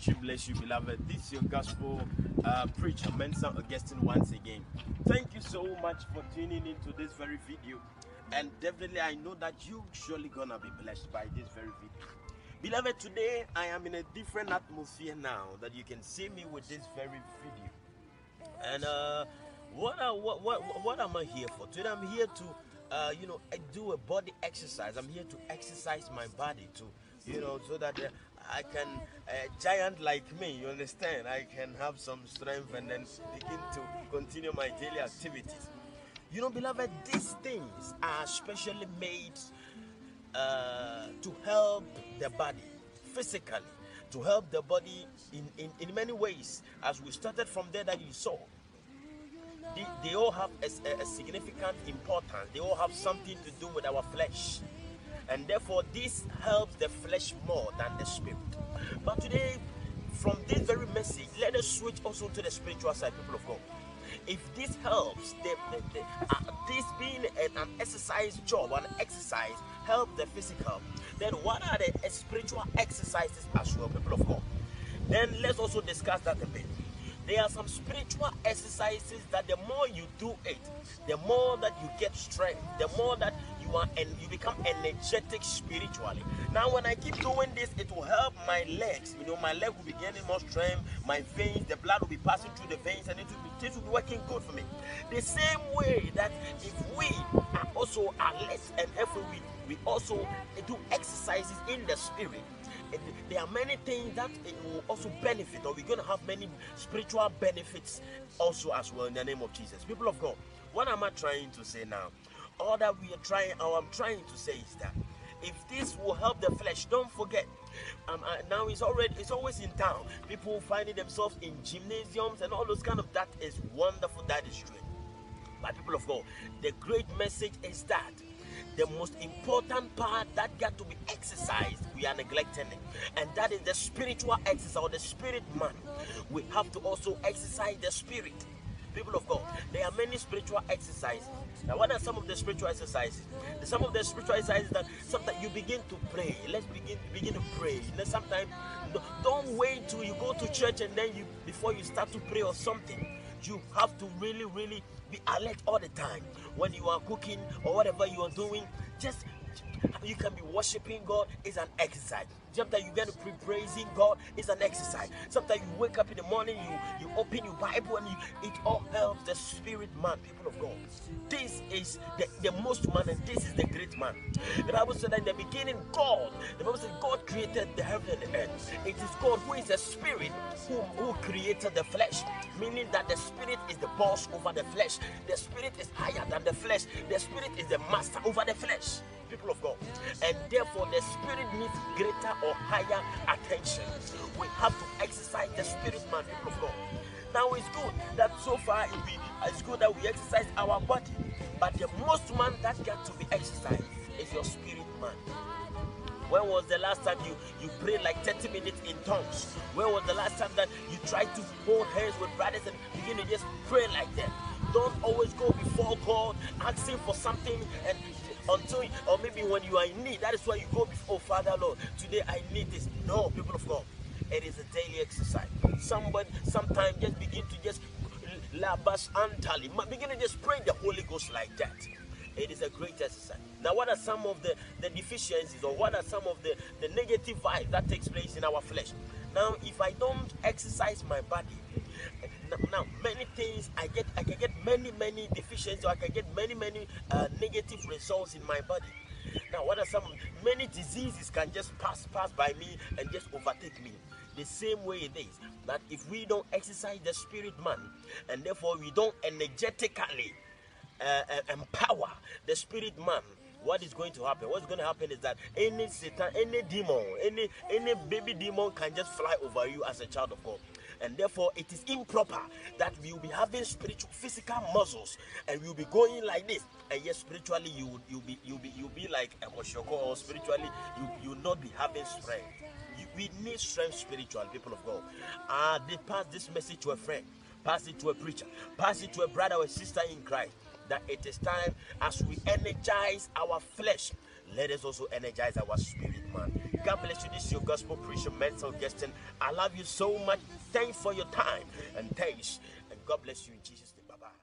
Bless you, beloved. This is your gospel preacher, Mensa Augustine, once again. Thank you so much for tuning into this very video. And definitely, I know that you surely gonna be blessed by this very video. Beloved, today I am in a different atmosphere now that you can see me with this very video. And what am I here for? Today I'm here to do a body exercise. I'm here to exercise my body to so that I can giant like me, you understand, I can have some strength and then begin to continue my daily activities. Beloved, these things are specially made to help the body physically, to help the body in many ways. As we started from there that you saw, they all have a significant importance. They all have something to do with our flesh, and therefore this helps the flesh more than the spirit. But today, from this very message, let us switch also to the spiritual side, people of God. If this helps, this being an exercise job, an exercise help the physical, then what are the spiritual exercises as well, people of God? Then let's also discuss that a bit. There are some spiritual exercises that the more you do it, the more that you get strength, the more that you become energetic spiritually. Now, when I keep doing this, it will help my legs. My leg will be gaining more strength, my veins, the blood will be passing through the veins, and it will be working good for me. The same way that if we are also alert and every week we also do exercises in the spirit, there are many things that it will also benefit, or we're going to have many spiritual benefits also as well in the name of Jesus. People of God, what am I trying to say now? All that I'm trying to say is that if this will help the flesh, don't forget. Now it's always in town. People finding themselves in gymnasiums and all those kind of. That is wonderful. That is true. But people of God, the great message is that the most important part that got to be exercised, we are neglecting it, and that is the spiritual exercise, or the spirit man. We have to also exercise the spirit. People of God, there are many spiritual exercises. Now, what are some of the spiritual exercises? Some of the spiritual exercises that sometimes you begin to pray. Let's begin to pray. Sometimes don't wait till you go to church and then before you start to pray or something. You have to really be alert all the time. When you are cooking or whatever you are doing, you can be worshiping God. Is an exercise. Sometimes you get to praising God. It's an exercise. Sometimes you wake up in the morning, you open your Bible, and it all helps the spirit man. People of God, this is the most man, and this is the great man. The Bible said that in the beginning, the Bible said God created the heaven and the earth. It is God who is a spirit who created the flesh, meaning that the spirit is the boss over the flesh. The spirit is higher than the flesh. The spirit is the master over the flesh. People of God, and therefore the spirit needs greater or higher attention. We have to exercise the spirit man, people of God. Now it's good that so far it's good that we exercise our body, but the most man that got to be exercised is your spirit man. When was the last time you prayed like 30 minutes in tongues? When was the last time that you tried to hold hands with brothers and begin to just pray like that? Don't always go before God asking for something and or maybe when you are in need, that is why you go before Father Lord. Today I need this. No, people of God, it is a daily exercise. Sometimes just begin to just labas antali, begin to just pray in the Holy Ghost like that. It is a great exercise. Now, what are some of the deficiencies, or what are some of the negative vibes that takes place in our flesh? Now, if I don't exercise my body, now many things I can get many deficiencies, or I can get many negative results in my body. Now, what are some many diseases can just pass by me and just overtake me? The same way it is that if we don't exercise the spirit man, and therefore we don't energetically empower the spirit man, what is going to happen? What's going to happen is that any Satan, any demon, any baby demon can just fly over you as a child of God. And therefore it is improper that we will be having spiritual physical muscles and we will be going like this, and yet spiritually you'll be like a koshoko, or spiritually you will not be having strength. We need strength spiritually, people of God. They pass this message to a friend, pass it to a preacher, pass it to a brother or a sister in Christ, that it is time, as we energize our flesh, let us also energize our spirit man. God bless you. This is your gospel preacher, Mental Guesting. I love you so much. Thanks for your time and thanks. And God bless you in Jesus' name. Bye bye.